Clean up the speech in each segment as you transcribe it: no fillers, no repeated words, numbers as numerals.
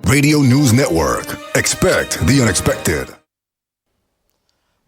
Radio News Network. Expect the unexpected.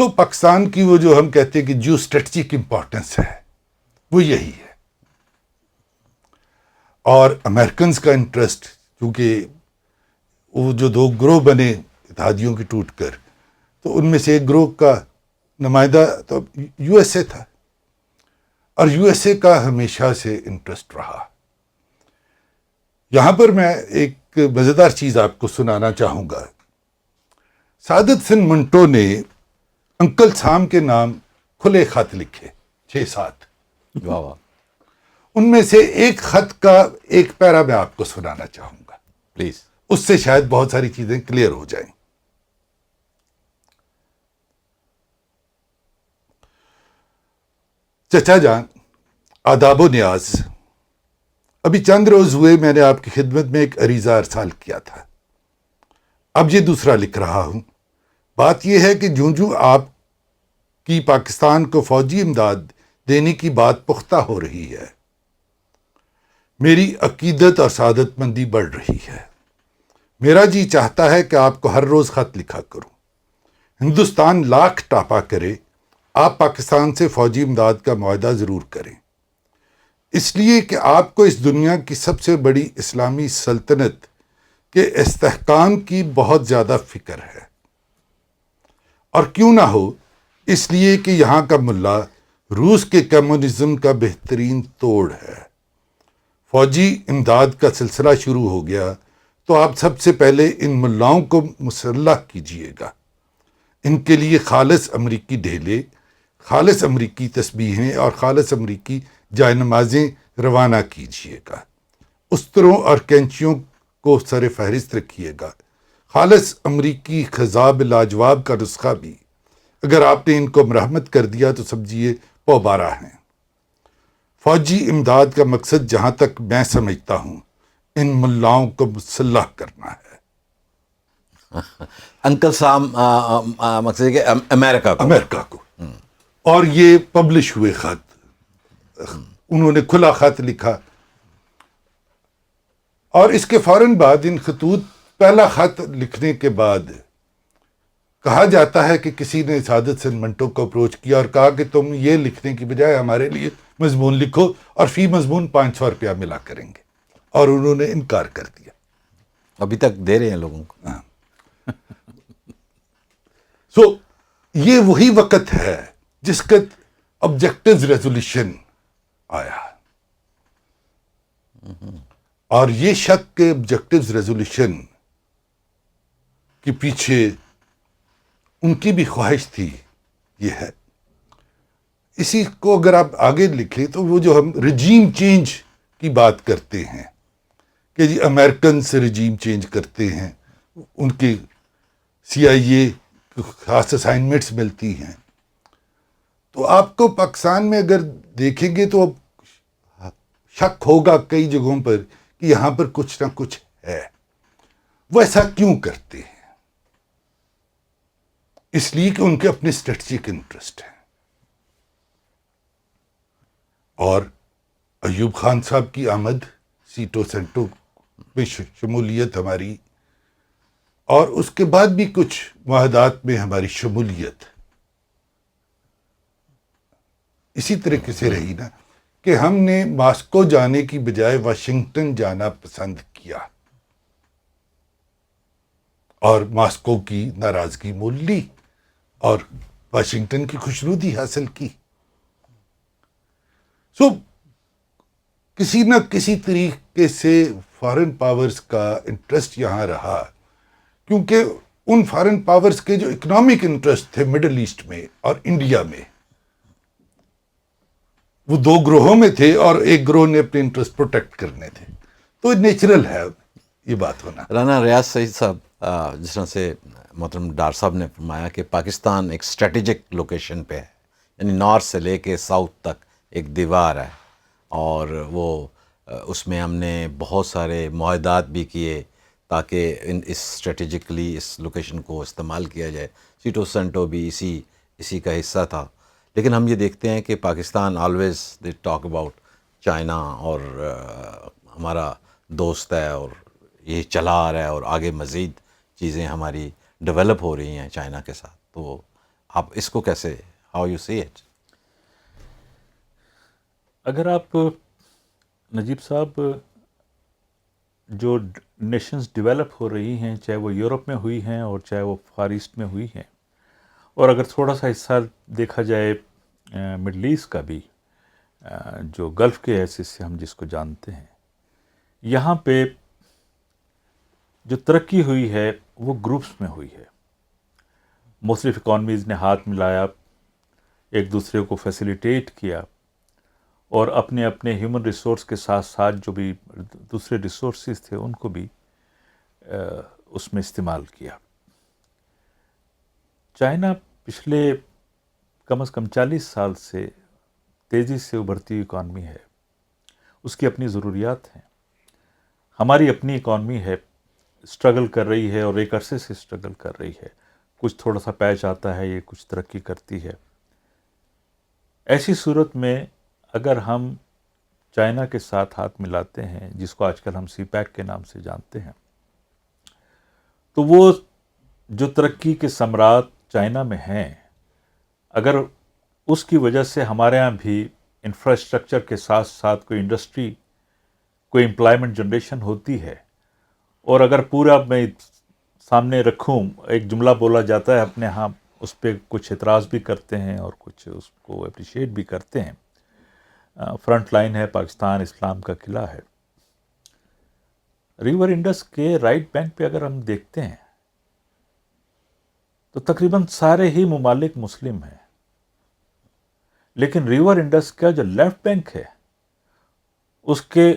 سو پاکستان کی وہ جو ہم کہتے ہیں کہ جو اسٹریٹجک امپورٹنس ہے وہ یہی ہے. اور امریکنز کا انٹرسٹ، کیونکہ وہ جو دو گروہ بنے اتحادیوں کی ٹوٹ کر، تو ان میں سے ایک گروہ کا نمائندہ تو یو ایس اے تھا، اور یو ایس اے کا ہمیشہ سے انٹرسٹ رہا. یہاں پر میں ایک مزیدار چیز آپ کو سنانا چاہوں گا. سعادت حسین منٹو نے انکل سام کے نام کھلے خط لکھے 6-7. واہ واہ. ان میں سے ایک خط کا ایک پیرا میں آپ کو سنانا چاہوں گا، پلیز. اس سے شاید بہت ساری چیزیں کلیئر ہو جائیں. چچا جان، آداب و نیاز. ابھی چند روز ہوئے میں نے آپ کی خدمت میں ایک عریضہ ارسال کیا تھا. اب یہ دوسرا لکھ رہا ہوں. بات یہ ہے کہ جوں آپ کی پاکستان کو فوجی امداد دینے کی بات پختہ ہو رہی ہے، میری عقیدت اور سعادت مندی بڑھ رہی ہے. میرا جی چاہتا ہے کہ آپ کو ہر روز خط لکھا کروں. ہندوستان لاکھ ٹاپا کرے، آپ پاکستان سے فوجی امداد کا معاہدہ ضرور کریں، اس لیے کہ آپ کو اس دنیا کی سب سے بڑی اسلامی سلطنت کے استحکام کی بہت زیادہ فکر ہے. اور کیوں نہ ہو، اس لیے کہ یہاں کا ملا روس کے کمیونزم کا بہترین توڑ ہے. فوجی امداد کا سلسلہ شروع ہو گیا تو آپ سب سے پہلے ان ملاؤں کو مسلح کیجئے گا. ان کے لیے خالص امریکی ڈھیلے، خالص امریکی تسبیحیں اور خالص امریکی جائے نمازیں روانہ کیجئے گا. استروں اور کینچیوں کو سر فہرست رکھیے گا. خالص امریکی خضاب لاجواب کا نسخہ بھی اگر آپ نے ان کو مرحمت کر دیا تو سمجھیے پوبارہ ہیں. فوجی امداد کا مقصد جہاں تک میں سمجھتا ہوں ان ملاؤں کو مسلح کرنا ہے. انکل سام مقصد ہے کہ امریکہ کو. اور یہ پبلش ہوئے خط، انہوں نے کھلا خط لکھا. اور اس کے فوراً بعد ان خطوط، پہلا خط لکھنے کے بعد کہا جاتا ہے کہ کسی نے سعادت حسین منٹو کو اپروچ کیا اور کہا کہ تم یہ لکھنے کی بجائے ہمارے لیے مضمون لکھو اور فی مضمون 500 روپیہ ملا کریں گے. اور انہوں نے انکار کر دیا. ابھی تک دے رہے ہیں لوگوں کو. سو یہ وہی وقت ہے جس کا آبجیکٹیو ریزولوشن آیا. اور یہ شک کے آبجیکٹیو ریزولوشن کے پیچھے ان کی بھی خواہش تھی. یہ ہے، اسی کو اگر آپ آگے لکھیں تو وہ جو ہم رجیم چینج کی بات کرتے ہیں کہ جی امریکن سے رجیم چینج کرتے ہیں، ان کی CIA خاص اسائنمنٹس ملتی ہیں، تو آپ کو پاکستان میں اگر دیکھیں گے تو شک ہوگا کئی جگہوں پر کہ یہاں پر کچھ نہ کچھ ہے. وہ ایسا کیوں کرتے ہیں؟ اس لیے کہ ان کے اپنے اسٹریٹجک انٹرسٹ ہیں. اور ایوب خان صاحب کی آمد، سیٹو سینٹو میں شمولیت ہماری، اور اس کے بعد بھی کچھ معاہدات میں ہماری شمولیت اسی طریقے سے رہی نا کہ ہم نے ماسکو جانے کی بجائے واشنگٹن جانا پسند کیا اور ماسکو کی ناراضگی مول لی اور واشنگٹن کی خوشنودی حاصل کی. سو کسی نہ کسی طریقے سے فارن پاورز کا انٹرسٹ یہاں رہا، کیونکہ ان فارن پاورز کے جو اکنامک انٹرسٹ تھے مڈل ایسٹ میں اور انڈیا میں، وہ دو گروہوں میں تھے اور ایک گروہ نے اپنے انٹرسٹ پروٹیکٹ کرنے تھے. تو نیچرل ہے یہ بات ہونا. رانا ریاض سعید صاحب، جس طرح سے محترم ڈار صاحب نے فرمایا کہ پاکستان ایک اسٹریٹجک لوکیشن پہ ہے، یعنی نارتھ سے لے کے ساؤتھ تک ایک دیوار ہے، اور وہ اس میں ہم نے بہت سارے معاہدات بھی کیے تاکہ اس اسٹریٹجکلی اس لوکیشن کو استعمال کیا جائے. سیٹو سینٹو بھی اسی کا حصہ تھا. لیکن ہم یہ دیکھتے ہیں کہ Pakistan always they talk about China, اور ہمارا دوست ہے اور یہ چلا آ رہا ہے اور آگے مزید چیزیں ہماری ڈیولپ ہو رہی ہیں چائنا کے ساتھ. تو آپ اس کو کیسے ہاؤ یو سی اٹ؟ اگر آپ نجیب صاحب جو نیشنز ڈیولپ ہو رہی ہیں، چاہے وہ یورپ میں ہوئی ہیں اور چاہے وہ فار ایسٹ میں ہوئی ہیں، اور اگر تھوڑا سا حصہ دیکھا جائے مڈل ایسٹ کا بھی، جو گلف کے حیثیت سے ہم جس کو جانتے ہیں، یہاں پہ جو ترقی ہوئی ہے وہ گروپس میں ہوئی ہے. مختلف اکانومیز نے ہاتھ ملایا، ایک دوسرے کو فیسیلیٹیٹ کیا، اور اپنے اپنے ہیومن ریسورس کے ساتھ ساتھ جو بھی دوسرے ریسورسز تھے ان کو بھی اس میں استعمال کیا. چائنا پچھلے کم از کم 40 سال سے تیزی سے ابھرتی ہوئی اکانومی ہے. اس کی اپنی ضروریات ہیں، ہماری اپنی اکانومی ہے، اسٹرگل کر رہی ہے اور ایک عرصے سے اسٹرگل کر رہی ہے. کچھ تھوڑا سا پیچ آتا ہے، یہ کچھ ترقی کرتی ہے. ایسی صورت میں اگر ہم چائنا کے ساتھ ہاتھ ملاتے ہیں، جس کو آج کل ہم سی پیک کے نام سے جانتے ہیں، تو وہ جو ترقی کے ثمرات چائنا میں ہیں، اگر اس کی وجہ سے ہمارے ہاں بھی انفراسٹرکچر کے ساتھ ساتھ کوئی انڈسٹری، کوئی امپلائمنٹ جنریشن ہوتی ہے، اور اگر پورا میں سامنے رکھوں، ایک جملہ بولا جاتا ہے اپنے ہاں، اس پہ کچھ اعتراض بھی کرتے ہیں اور کچھ اس کو اپریشیٹ بھی کرتے ہیں. فرنٹ لائن ہے پاکستان، اسلام کا قلعہ ہے. ریور انڈس کے رائٹ بینک پہ اگر ہم دیکھتے ہیں تو تقریباً سارے ہی ممالک مسلم ہیں، لیکن ریور انڈس کا جو لیفٹ بینک ہے اس کے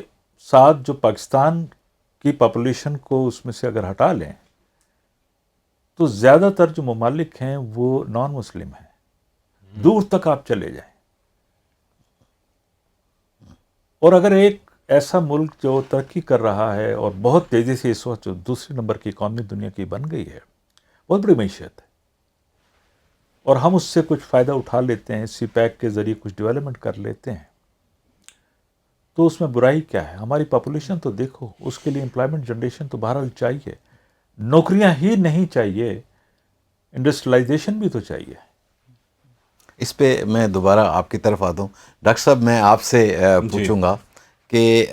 ساتھ جو پاکستان کی پاپولیشن کو اس میں سے اگر ہٹا لیں تو زیادہ تر جو ممالک ہیں وہ نان مسلم ہیں، دور تک آپ چلے جائیں. اور اگر ایک ایسا ملک جو ترقی کر رہا ہے اور بہت تیزی سے اس وقت جو دوسرے نمبر کی اکانومی دنیا کی بن گئی ہے، بہت بڑی معیشت ہے، اور ہم اس سے کچھ فائدہ اٹھا لیتے ہیں، سی پیک کے ذریعے کچھ ڈیولپمنٹ کر لیتے ہیں، تو اس میں برائی کیا ہے؟ ہماری پاپولیشن تو دیکھو، اس کے لیے امپلائمنٹ جنریشن تو بہرحال چاہیے. نوکریاں ہی نہیں چاہیے، انڈسٹریلائزیشن بھی تو چاہیے. اس پہ میں دوبارہ آپ کی طرف آتا ہوں. ڈاکٹر صاحب میں آپ سے پوچھوں گا کہ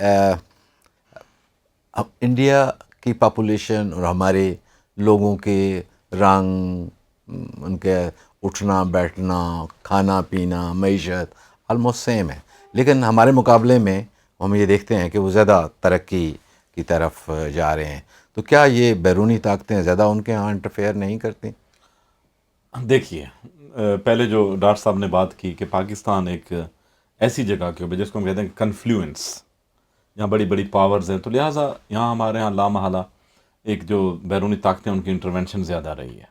انڈیا کی پاپولیشن اور ہمارے لوگوں کے رنگ، ان کے اٹھنا بیٹھنا، کھانا پینا، معیشت آلموسٹ سیم ہے، لیکن ہمارے مقابلے میں ہم یہ دیکھتے ہیں کہ وہ زیادہ ترقی کی طرف جا رہے ہیں. تو کیا یہ بیرونی طاقتیں زیادہ ان کے ہاں انٹرفیئر نہیں کرتی؟ دیکھیے، پہلے جو ڈاکٹر صاحب نے بات کی کہ پاکستان ایک ایسی جگہ کے اوپر جس کو ہم کہتے ہیں کنفلوئنس، جہاں بڑی بڑی پاورز ہیں، تو لہٰذا یہاں ہمارے ہاں لامحالہ ایک جو بیرونی طاقتیں ان کی انٹرونشن زیادہ رہی ہے،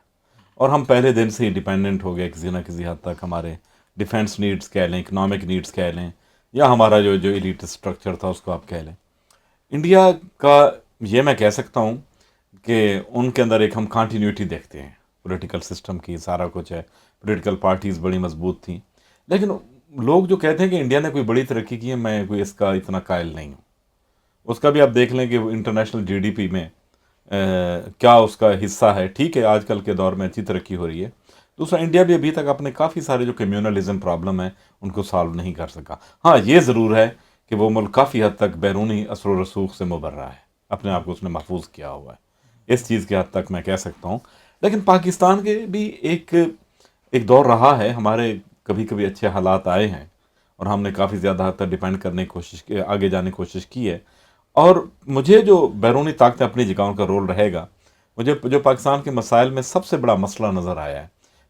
اور ہم پہلے دن سے ہی ڈیپینڈنٹ ہو گئے کسی نہ کسی حد تک. ہمارے ڈیفینس نیڈز کہہ لیں، اکنامک نیڈز کہہ لیں، یا ہمارا جو ایلیٹ اسٹرکچر تھا اس کو آپ کہہ لیں. انڈیا کا یہ میں کہہ سکتا ہوں کہ ان کے اندر ایک ہم کنٹینیوٹی دیکھتے ہیں پولیٹیکل سسٹم کی، سارا کچھ ہے، پولیٹیکل پارٹیز بڑی مضبوط تھیں. لیکن لوگ جو کہتے ہیں کہ انڈیا نے کوئی بڑی ترقی کی ہے، میں کوئی اس کا اتنا قائل نہیں ہوں. اس کا بھی آپ دیکھ لیں کہ انٹرنیشنل جی ڈی پی میں کیا اس کا حصہ ہے. ٹھیک ہے، آج کل کے دور میں اچھی ترقی ہو رہی ہے. دوسرا، انڈیا بھی ابھی تک اپنے کافی سارے جو کمیونلزم پرابلم ہیں ان کو سالو نہیں کر سکا. ہاں، یہ ضرور ہے کہ وہ ملک کافی حد تک بیرونی اثر و رسوخ سے مبرہ ہے، اپنے آپ کو اس نے محفوظ کیا ہوا ہے، اس چیز کی حد تک میں کہہ سکتا ہوں. لیکن پاکستان کے بھی ایک دور رہا ہے، ہمارے کبھی کبھی اچھے حالات آئے ہیں اور ہم نے کافی زیادہ حد تک ڈیپینڈ کرنے کی کوشش کی، آگے جانے کی کوشش کی ہے. اور مجھے جو بیرونی طاقتیں اپنی جگہوں کا رول رہے گا، مجھے جو پاکستان کے مسائل میں سب سے بڑا مسئلہ نظر آیا ہے،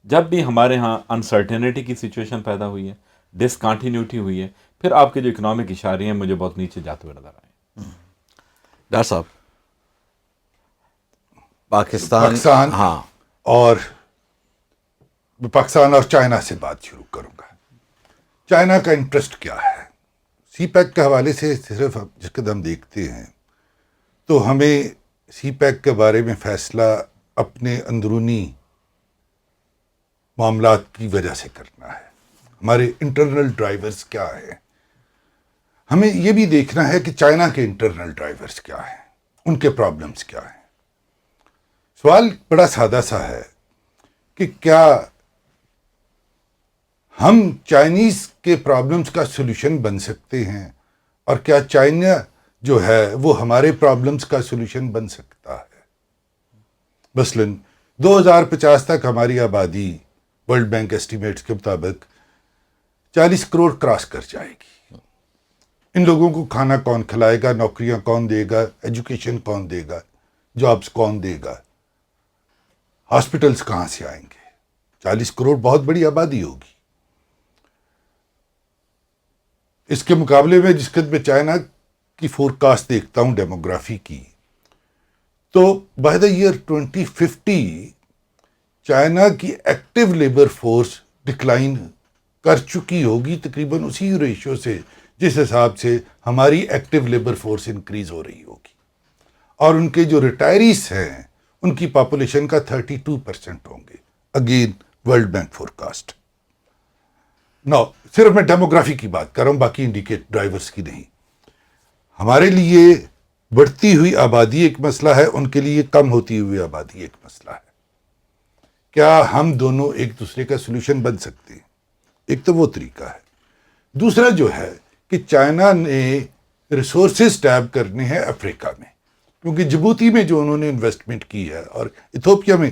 جب بھی ہمارے ہاں انسرٹینٹی کی سچویشن پیدا ہوئی ہے، ڈسکنٹینیوٹی ہوئی ہے، پھر آپ کے جو اکنامک اشارے ہیں مجھے بہت نیچے جاتے ہوئے نظر آئے. ڈاکٹر صاحب، پاکستان ہاں، اور میں پاکستان اور چائنا سے بات شروع کروں گا. چائنا کا انٹرسٹ کیا ہے؟ سی پیک کے حوالے سے صرف جس قدر ہم دیکھتے ہیں تو ہمیں سی پیک کے بارے میں فیصلہ اپنے اندرونی معاملات کی وجہ سے کرنا ہے. ہمارے انٹرنل ڈرائیورز کیا ہیں؟ ہمیں یہ بھی دیکھنا ہے کہ چائنا کے انٹرنل ڈرائیورز کیا ہیں، ان کے پرابلمز کیا ہیں. سوال بڑا سادہ سا ہے کہ کیا ہم چائنیز کے پرابلمس کا سولوشن بن سکتے ہیں، اور کیا چائنا جو ہے وہ ہمارے پرابلمس کا سولوشن بن سکتا ہے؟ مثلاً 2050 تک ہماری آبادی ورلڈ بینک ایسٹیمیٹس کے مطابق 40 کروڑ کراس کر جائے گی۔ ان لوگوں کو کھانا کون کھلائے گا، نوکریاں کون دے گا، ایجوکیشن کون دے گا، جابز کون دے گا، ہاسپٹلس کہاں سے آئیں گے؟ 40 کروڑ بہت بڑی آبادی ہوگی۔ اس کے مقابلے میں جس قد میں چائنا کی فورکاسٹ دیکھتا ہوں ڈیموگرافی کی، تو بائی دا ایئر 2050 چائنا کی ایکٹیو لیبر فورس ڈکلائن کر چکی ہوگی تقریباً اسی ریشو سے جس حساب سے ہماری ایکٹیو لیبر فورس انکریز ہو رہی ہوگی، اور ان کے جو ریٹائریز ہیں ان کی پاپولیشن کا 32% ہوں گے، اگین ورلڈ بینک فورکاسٹ۔ نو صرف میں ڈیموگرافی کی بات کر رہا ہوں، باقی انڈیکیٹ ڈرائیورز کی نہیں۔ ہمارے لیے بڑھتی ہوئی آبادی ایک مسئلہ ہے، ان کے لیے کم ہوتی ہوئی آبادی ایک مسئلہ ہے۔ کیا ہم دونوں ایک دوسرے کا سولوشن بن سکتے ہیں؟ ایک تو وہ طریقہ ہے۔ دوسرا جو ہے کہ چائنا نے ریسورسز ٹیپ کرنے ہیں افریقہ میں، کیونکہ جبوتی میں جو انہوں نے انویسٹمنٹ کی ہے اور ایتھوپیا میں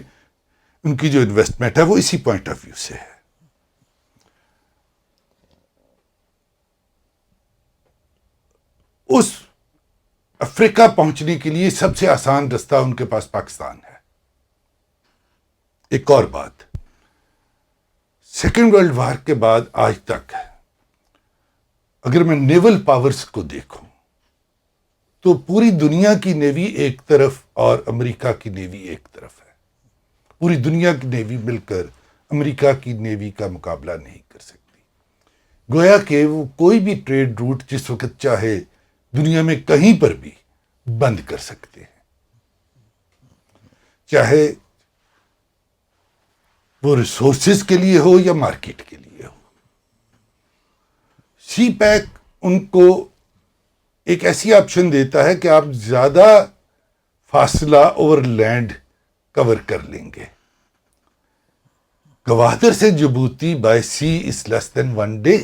ان کی جو انویسٹمنٹ ہے وہ اسی پوائنٹ آف ویو سے ہے۔ اس افریقہ پہنچنے کے لیے سب سے آسان رستہ ان کے پاس پاکستان ہے۔ ایک اور بات، سیکنڈ ورلڈ وار کے بعد آج تک اگر میں نیول پاورز کو دیکھوں تو پوری دنیا کی نیوی ایک طرف اور امریکہ کی نیوی ایک طرف ہے۔ پوری دنیا کی نیوی مل کر امریکہ کی نیوی کا مقابلہ نہیں کر سکتی، گویا کہ وہ کوئی بھی ٹریڈ روٹ جس وقت چاہے دنیا میں کہیں پر بھی بند کر سکتے ہیں، چاہے وہ ریسورسز کے لیے ہو یا مارکیٹ کے لیے ہو۔ سی پیک ان کو ایک ایسی آپشن دیتا ہے کہ آپ زیادہ فاصلہ اوور لینڈ کور کر لیں گے۔ گوادر سے Djibouti by sea is less than 1 day۔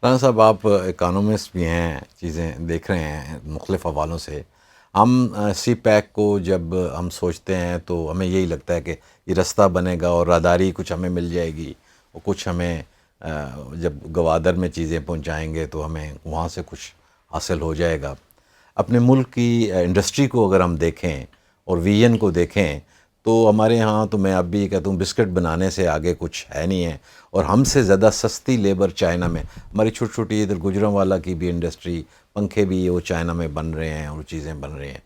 Rana sahib, آپ اکانومسٹ بھی ہیں، چیزیں دیکھ رہے ہیں مختلف حوالوں سے۔ ہم سی پیک کو جب ہم سوچتے ہیں تو ہمیں یہی لگتا ہے کہ یہ رستہ بنے گا اور راہداری کچھ ہمیں مل جائے گی، اور کچھ ہمیں جب گوادر میں چیزیں پہنچائیں گے تو ہمیں وہاں سے کچھ حاصل ہو جائے گا۔ اپنے ملک کی انڈسٹری کو اگر ہم دیکھیں اور ویژن کو دیکھیں تو ہمارے ہاں تو میں اب بھی کہتا ہوں بسکٹ بنانے سے آگے کچھ ہے نہیں ہے، اور ہم سے زیادہ سستی لیبر چائنا میں، ہماری چھوٹی چھوٹی ادھر گجرانوالا کی بھی انڈسٹری، پنکھے بھی وہ چائنا میں بن رہے ہیں اور چیزیں بن رہی ہیں۔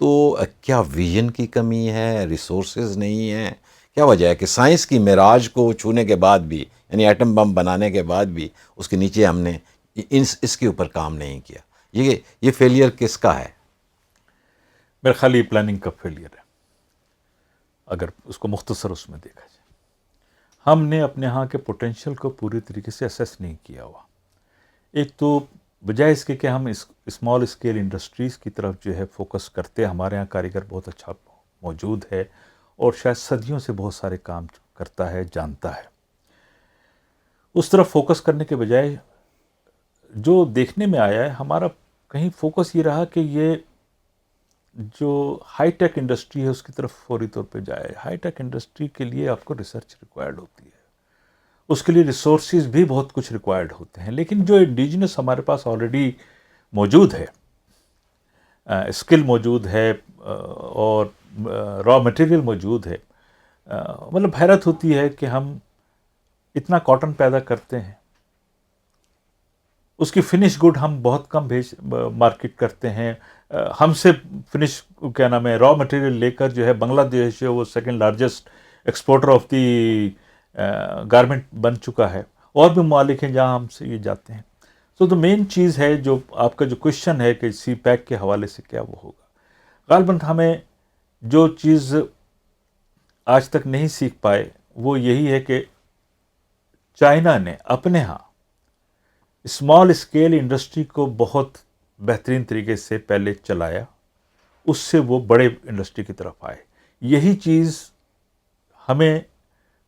تو کیا ویژن کی کمی ہے، ریسورسز نہیں ہیں؟ کیا وجہ ہے کہ سائنس کی معراج کو چھونے کے بعد بھی، یعنی ایٹم بم بنانے کے بعد بھی اس کے نیچے ہم نے اس کے اوپر کام نہیں کیا؟ یہ فیلئر کس کا ہے؟ میرے خیال یہ پلاننگ کا فیلئر ہے، اگر اس کو مختصر اس میں دیکھا جائے۔ ہم نے اپنے ہاں کے پوٹینشیل کو پوری طریقے سے اسیس نہیں کیا ہوا۔ ایک تو بجائے اس کے کہ ہم اسمال اسکیل انڈسٹریز کی طرف جو ہے فوکس کرتے، ہمارے ہاں کاریگر بہت اچھا موجود ہے اور شاید صدیوں سے بہت سارے کام کرتا ہے، جانتا ہے۔ اس طرف فوکس کرنے کے بجائے جو دیکھنے میں آیا ہے، ہمارا کہیں فوکس یہ رہا کہ یہ جو ہائی ٹیک انڈسٹری ہے اس کی طرف فوری طور پہ جائے۔ ہائی ٹیک انڈسٹری کے لیے آپ کو ریسرچ ریکوائرڈ ہوتی ہے، اس کے لیے ریسورسز بھی بہت کچھ ریکوائرڈ ہوتے ہیں، لیکن جو انڈیجنس ہمارے پاس آلریڈی موجود ہے، اسکل موجود ہے اور را مٹیریل موجود ہے، مطلب حیرت ہوتی ہے کہ ہم اتنا کاٹن پیدا کرتے ہیں، اس کی فنش گڈ ہم بہت کم مارکیٹ کرتے ہیں۔ ہم سے فنش کیا نام ہے را مٹیریل لے کر جو ہے بنگلہ دیش جو وہ second largest exporter of the garment بن چکا ہے، اور بھی ممالک ہیں جہاں ہم سے یہ جاتے ہیں۔ سو تو مین چیز ہے جو آپ کا جو کوشچن ہے کہ سی پیک کے حوالے سے کیا وہ ہوگا، غالباً ہمیں جو چیز آج تک نہیں سیکھ پائے وہ یہی ہے کہ چائنا نے اپنے ہاں اسمال اسکیل انڈسٹری کو بہت بہترین طریقے سے پہلے چلایا، اس سے وہ بڑے انڈسٹری کی طرف آئے۔ یہی چیز ہمیں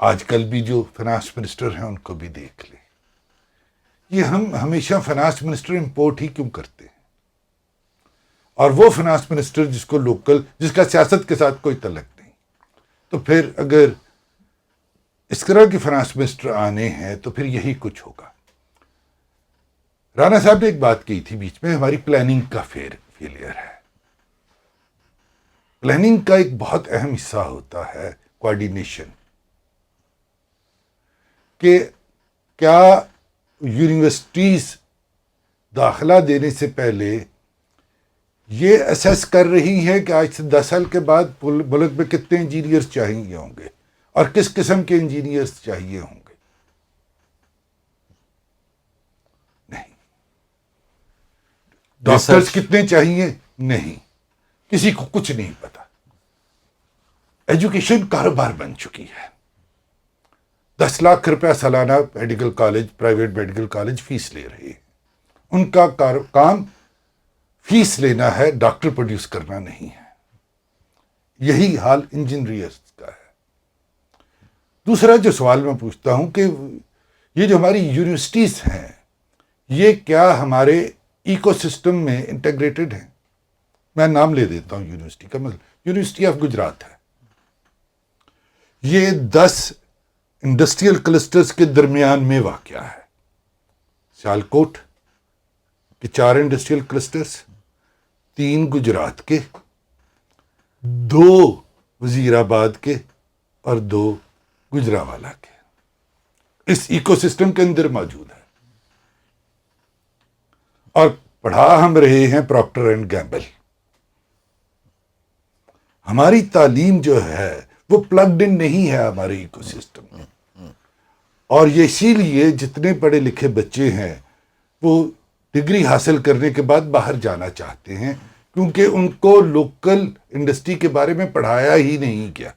آج کل بھی جو فائنانس منسٹر ہیں ان کو بھی دیکھ لیں. یہ ہم ہمیشہ فائنانس منسٹر امپورٹ ہی کیوں کرتے ہیں؟ اور وہ فائنانس منسٹر جس کو لوکل، جس کا سیاست کے ساتھ کوئی تعلق نہیں. تو پھر اگر اس طرح کے فائنانس منسٹر آنے ہیں تو پھر یہی کچھ ہوگا. رانا صاحب نے ایک بات کہی تھی بیچ میں، ہماری پلاننگ کا فیلئر ہے. پلاننگ کا ایک بہت اہم حصہ ہوتا ہے کوآرڈینیشن، کہ کیا یونیورسٹیز داخلہ دینے سے پہلے یہ اسیس کر رہی ہیں کہ آج سے 10 سال کے بعد ملک میں کتنے انجینئرز چاہیے ہوں گے اور کس قسم کے انجینئرز چاہیے ہوں گے؟ نہیں. ڈاکٹرز کتنے چاہیے؟ نہیں. کسی کو کچھ نہیں پتا. ایجوکیشن کاروبار بن چکی ہے. 10 لاکھ روپیہ سالانہ medical college, private medical college fees لے رہے ہیں. ان کا کام فیس لینا ہے، ڈاکٹر پروڈیوس کرنا نہیں ہے. یہی حال انجینئرز کا ہے. دوسرا جو سوال میں پوچھتا ہوں کہ یہ جو ہماری یونیورسٹیز ہیں یہ کیا ہمارے ایکو سسٹم میں انٹیگریٹڈ ہیں؟ میں نام لے دیتا ہوں یونیورسٹی کا، مثلا یونیورسٹی آف گجرات ہے. یہ 10 انڈسٹریل کلسٹرز کے درمیان میں واقع ہے. سیالکوٹ کے 4 انڈسٹریل کلسٹرز، 3 گجرات کے، 2 وزیر آباد کے اور 2 گجرانوالہ کے. اس ایکو سسٹم کے اندر موجود ہے. اور پڑھا ہم رہے ہیں پراکٹر اینڈ گیمبل. ہماری تعلیم جو ہے وہ پلگڈ ان نہیں ہے ہمارے ایکو سسٹم میں. اور یہ اسی لیے جتنے پڑھے لکھے بچے ہیں وہ ڈگری حاصل کرنے کے بعد باہر جانا چاہتے ہیں، کیونکہ ان کو لوکل انڈسٹری کے بارے میں پڑھایا ہی نہیں گیا.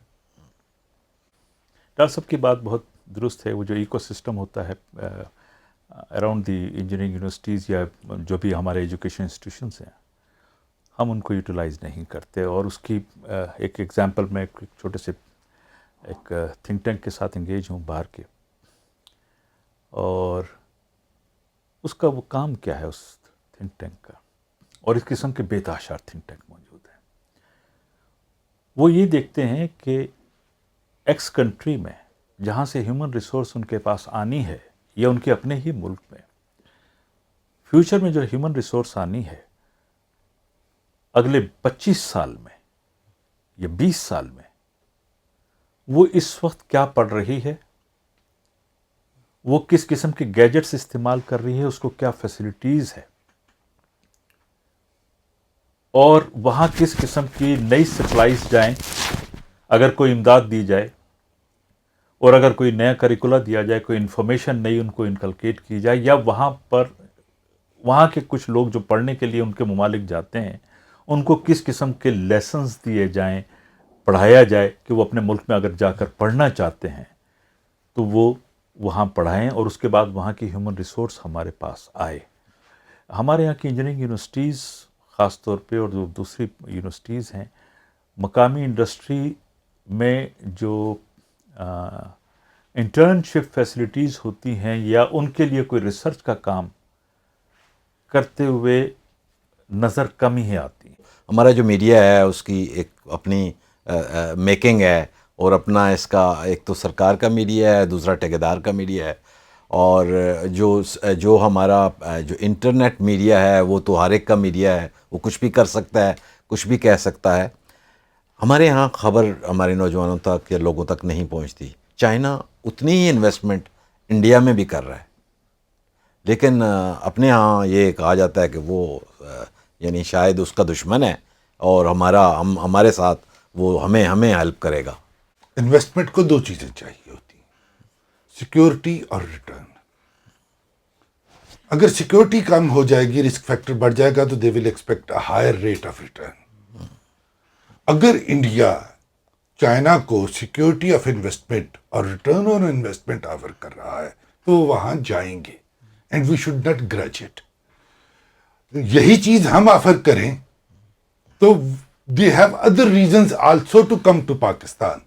ڈاکٹر صاحب کی بات بہت درست ہے. وہ جو ایکو سسٹم ہوتا ہے اراؤنڈ دی انجینئرنگ یونیورسٹیز یا جو بھی ہمارے ایجوکیشن انسٹیٹیوشنس ہیں، ہم ان کو یوٹیلائز نہیں کرتے. اور اس کی ایک ایگزامپل میں ایک چھوٹے سے ایک تھنک ٹینک کے ساتھ انگیج ہوں باہر کے، اور اس کا وہ کام کیا ہے اس تھنک ٹینک کا، اور اس قسم کے بے تحاشا تھنک ٹینک موجود ہیں. وہ یہ دیکھتے ہیں کہ ایکس کنٹری میں جہاں سے ہیومن ریسورس ان کے پاس آنی ہے یا ان کے اپنے ہی ملک میں فیوچر میں جو ہیومن ریسورس آنی ہے اگلے 25 سال میں یا 20 سال میں، وہ اس وقت کیا پڑھ رہی ہے، وہ کس قسم کے گیجٹس استعمال کر رہی ہے، اس کو کیا فیسلٹیز ہے، اور وہاں کس قسم کی نئی سپلائز جائیں اگر کوئی امداد دی جائے، اور اگر کوئی نیا کریکولا دیا جائے، کوئی انفارمیشن نئی ان کو انکلکیٹ کی جائے، یا وہاں کے کچھ لوگ جو پڑھنے کے لیے ان کے ممالک جاتے ہیں ان کو کس قسم کے لیسنز دیے جائیں، پڑھایا جائے کہ وہ اپنے ملک میں اگر جا کر پڑھنا چاہتے ہیں تو وہ وہاں پڑھائیں، اور اس کے بعد وہاں کی ہیومن ریسورس ہمارے پاس آئے. ہمارے یہاں کی انجینئرنگ یونیورسٹیز خاص طور پہ اور جو دوسری یونیورسٹیز ہیں، مقامی انڈسٹری میں جو انٹرنشپ فیسلٹیز ہوتی ہیں یا ان کے لیے کوئی ریسرچ کا کام کرتے ہوئے نظر کم ہی آتی ہیں. ہمارا جو میڈیا ہے اس کی ایک اپنی میکنگ ہے، اور اپنا اس کا ایک تو سرکار کا میڈیا ہے، دوسرا ٹھیکیدار کا میڈیا ہے، اور جو ہمارا جو انٹرنیٹ میڈیا ہے وہ تو ہر ایک کا میڈیا ہے، وہ کچھ بھی کر سکتا ہے، کچھ بھی کہہ سکتا ہے. ہمارے ہاں خبر ہمارے نوجوانوں تک یا لوگوں تک نہیں پہنچتی. چائنا اتنی ہی انویسٹمنٹ انڈیا میں بھی کر رہا ہے، لیکن اپنے ہاں یہ کہا جاتا ہے کہ وہ یعنی شاید اس کا دشمن ہے اور ہمارے ساتھ وہ ہمیں ہیلپ کرے گا. انویسٹمنٹ کو 2 چیزیں چاہیے ہوتی ہیں، سیکیورٹی اور ریٹرن. اگر سیکیورٹی کم ہو جائے گی، رسک فیکٹر بڑھ جائے گا، تو they will expect a higher rate of return. اگر انڈیا چائنا کو سیکیورٹی آف انویسٹمنٹ اور ریٹرن آن انویسٹمنٹ آفر کر رہا ہے تو وہ وہاں جائیں گے، and we should not grudge it. یہی چیز ہم آفر کریں تو they have other reasons also to come to Pakistan.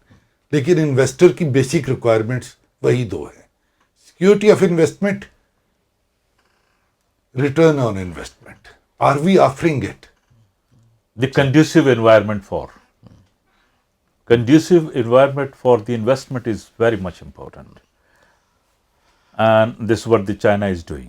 لیکن انویسٹر کی بیسک ریکوائرمنٹس وہی دو ہیں: security of investment, return on investment. Are we offering it? The conducive environment for the investment is very much important. And this is what the China is doing.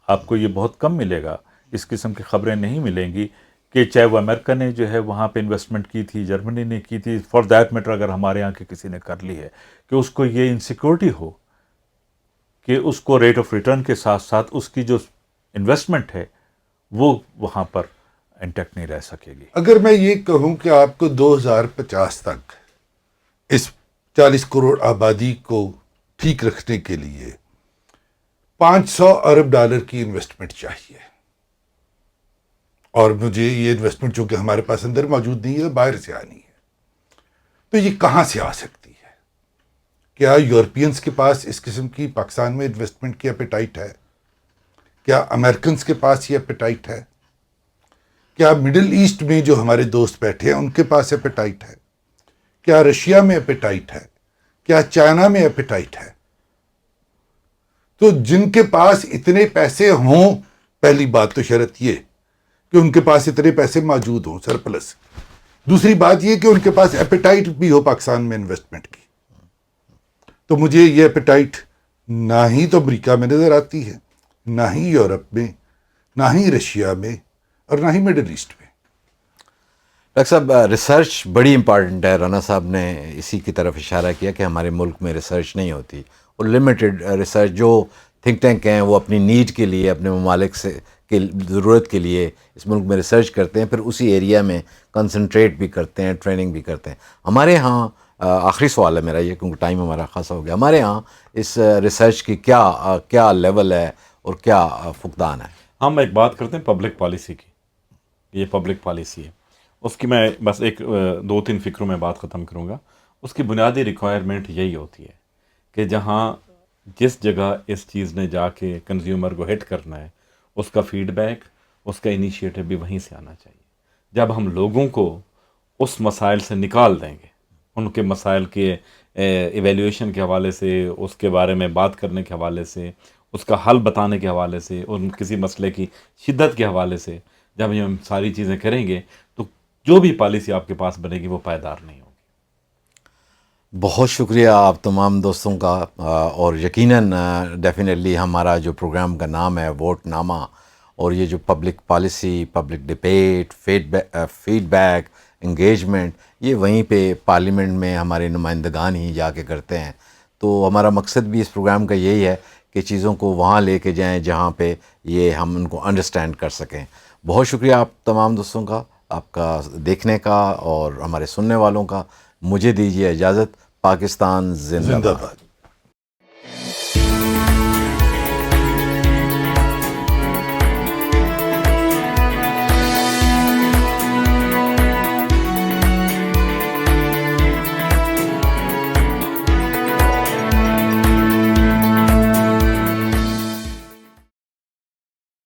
آپ کو یہ بہت کم ملے گا، اس قسم کی خبریں نہیں ملیں گی کہ چاہے وہ امریکہ نے جو ہے وہاں پہ انویسٹمنٹ کی تھی، جرمنی نے کی تھی، فار دیٹ میٹر اگر ہمارے یہاں کے کسی نے کر لی ہے، کہ اس کو یہ انسیکیورٹی ہو کہ اس کو ریٹ آف ریٹرن کے ساتھ ساتھ اس کی جو انویسٹمنٹ ہے وہ وہاں پر انٹیکٹ نہیں رہ سکے گی. اگر میں یہ کہوں کہ آپ کو 2050 تک اس 40 کروڑ آبادی کو ٹھیک رکھنے کے لیے $500 ارب کی انویسٹمنٹ چاہیے، اور مجھے یہ انویسٹمنٹ چونکہ ہمارے پاس اندر موجود نہیں ہے، باہر سے آنی ہے، تو یہ کہاں سے آ سکتی ہے؟ کیا یورپینز کے پاس اس قسم کی پاکستان میں انویسٹمنٹ کی اپیٹائٹ ہے؟ کیا امریکنز کے پاس یہ اپیٹائٹ ہے؟ کیا مڈل ایسٹ میں جو ہمارے دوست بیٹھے ہیں ان کے پاس اپیٹائٹ ہے؟ کیا رشیا میں اپیٹائٹ ہے؟ کیا چائنا میں اپیٹائٹ ہے؟ تو جن کے پاس اتنے پیسے ہوں، پہلی بات تو شرط یہ کہ ان کے پاس اتنے پیسے موجود ہوں، سرپلس. دوسری بات یہ کہ ان کے پاس اپیٹائٹ بھی ہو پاکستان میں انویسٹمنٹ کی. تو مجھے یہ اپیٹائٹ نہ ہی تو امریکہ میں نظر آتی ہے، نہ ہی یورپ میں، نہ ہی رشیا میں، اور نہ ہی مڈل ایسٹ میں. ڈاکٹر صاحب، ریسرچ بڑی امپارٹنٹ ہے. رانا صاحب نے اسی کی طرف اشارہ کیا کہ ہمارے ملک میں ریسرچ نہیں ہوتی، اور لمیٹڈ ریسرچ جو تھنک ٹینک ہیں وہ اپنی نیڈ کے لیے، اپنے ممالک سے کی ضرورت کے لیے اس ملک میں ریسرچ کرتے ہیں، پھر اسی ایریا میں کنسنٹریٹ بھی کرتے ہیں، ٹریننگ بھی کرتے ہیں. ہمارے ہاں آخری سوال ہے میرا یہ، کیونکہ ٹائم ہمارا خاصا ہو گیا، ہمارے ہاں اس ریسرچ کی کیا لیول ہے اور کیا فقدان ہے؟ ہم ایک بات کرتے ہیں پبلک پالیسی کی. یہ پبلک پالیسی ہے، اس کی میں بس ایک 2-3 فکروں میں بات ختم کروں گا. اس کی بنیادی ریکوائرمنٹ یہی ہوتی ہے کہ جہاں جس جگہ اس چیز نے جا کے کنزیومر کو ہٹ کرنا ہے، اس کا فیڈ بیک، اس کا انیشیٹو بھی وہیں سے آنا چاہیے. جب ہم لوگوں کو اس مسائل سے نکال دیں گے، ان کے مسائل کے ایویلیویشن کے حوالے سے، اس کے بارے میں بات کرنے کے حوالے سے، اس کا حل بتانے کے حوالے سے، اور کسی مسئلے کی شدت کے حوالے سے جب ہم ساری چیزیں کریں گے، تو جو بھی پالیسی آپ کے پاس بنے گی وہ پائیدار نہیں ہوگی. بہت شکریہ آپ تمام دوستوں کا، اور یقیناً ڈیفینیٹلی ہمارا جو پروگرام کا نام ہے ووٹ نامہ، اور یہ جو public policy, public debate, feedback, engagement, یہ وہیں پہ پارلیمنٹ میں ہمارے نمائندگان ہی جا کے کرتے ہیں. تو ہمارا مقصد بھی اس پروگرام کا یہی ہے کہ چیزوں کو وہاں لے کے جائیں جہاں پہ یہ ہم ان کو انڈرسٹینڈ کر سکیں. بہت شکریہ آپ تمام دوستوں کا، آپ کا دیکھنے کا اور ہمارے سننے والوں کا. مجھے دیجیے اجازت. پاکستان زندہ باد.